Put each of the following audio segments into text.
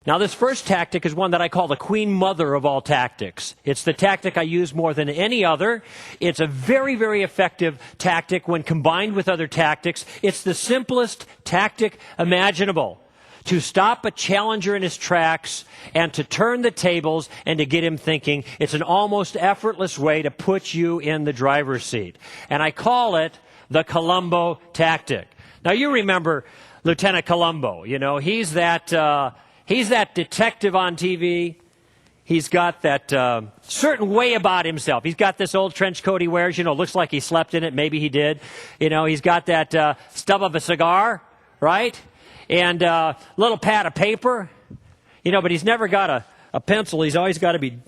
Now, this first tactic is one that I call the queen mother of all tactics. It's the tactic I use more than any other. It's a very, very effective tactic when combined with other tactics. It's the simplest tactic imaginable to stop a challenger in his tracks and to turn the tables and to get him thinking. It's an almost effortless way to put you in the driver's seat. And I call it the Columbo tactic. Now, you remember Lieutenant Columbo. You know, he's that detective on TV. He's got that certain way about himself. He's got this old trench coat he wears, looks like he slept in it. Maybe he did. He's got that stub of a cigar, right? And a little pad of paper. But he's never got a pencil. He's always got to be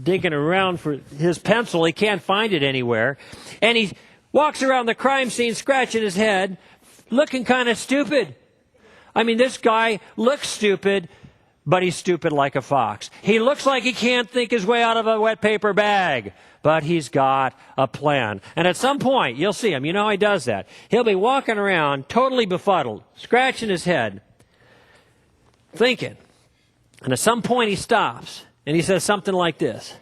digging around for his pencil. He can't find it anywhere. And he walks around the crime scene scratching his head, looking kind of stupid. I mean, this guy looks stupid, but he's stupid like a fox. He looks like he can't think his way out of a wet paper bag, but he's got a plan. And at some point, you'll see him. You know how he does that. He'll be walking around totally befuddled, scratching his head, thinking. And at some point, he stops, and he says something like this.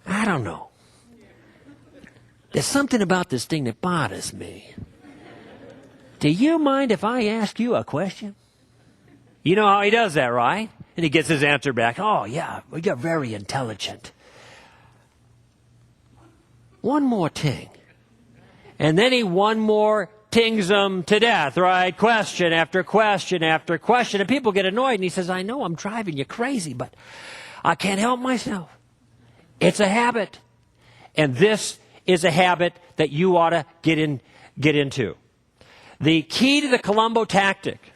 I don't know. There's something about this thing that bothers me. Do you mind if I ask you a question? You know how he does that, right? And he gets his answer back. Oh, yeah, well, you're very intelligent. One more ting. And then he one more tings them to death, right? Question after question after question. And people get annoyed, and he says, I know I'm driving you crazy, but I can't help myself. It's a habit. And this is a habit that you ought to get into. The key to the Columbo tactic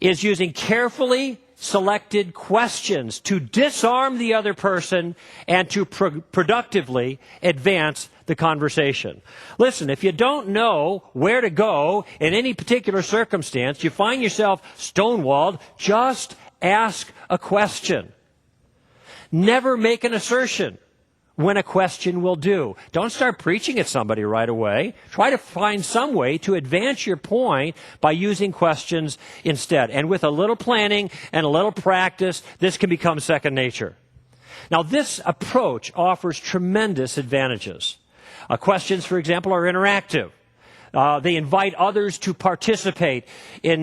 is using carefully selected questions to disarm the other person and to productively advance the conversation. Listen, if you don't know where to go in any particular circumstance, you find yourself stonewalled, just ask a question. Never make an assertion when a question will do. Don't start preaching at somebody right away. Try to find some way to advance your point by using questions instead. And with a little planning and a little practice, this can become second nature. Now, this approach offers tremendous advantages. Questions, for example, are interactive. They invite others to participate in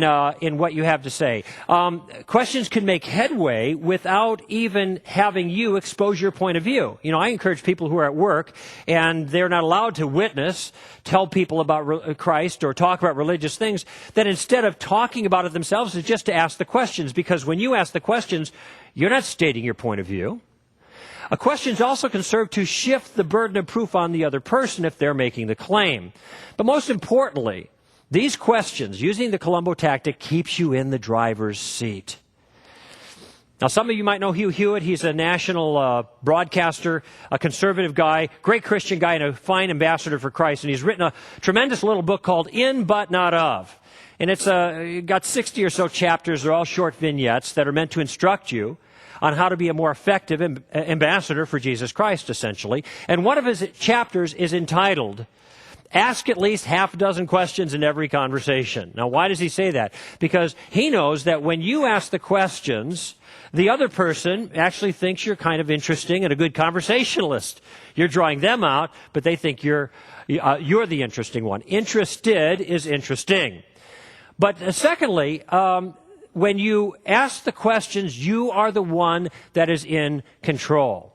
what you have to say. Questions can make headway without even having you expose your point of view. I encourage people who are at work and they're not allowed to witness, tell people about Christ or talk about religious things, that instead of talking about it themselves is just to ask the questions, because when you ask the questions, you're not stating your point of view. Questions also can serve to shift the burden of proof on the other person if they're making the claim. But most importantly, these questions, using the Columbo tactic, keeps you in the driver's seat. Now, some of you might know Hugh Hewitt. He's a national broadcaster, a conservative guy, great Christian guy, and a fine ambassador for Christ. And he's written a tremendous little book called In But Not Of. And it's got 60 or so chapters. They're all short vignettes that are meant to instruct you on how to be a more effective ambassador for Jesus Christ, essentially. And one of his chapters is entitled, Ask at least half a dozen questions in every conversation. Now, why does he say that? Because he knows that when you ask the questions, the other person actually thinks you're kind of interesting and a good conversationalist. You're drawing them out, but they think you're the interesting one. Interested is interesting. But secondly, when you ask the questions, you are the one that is in control.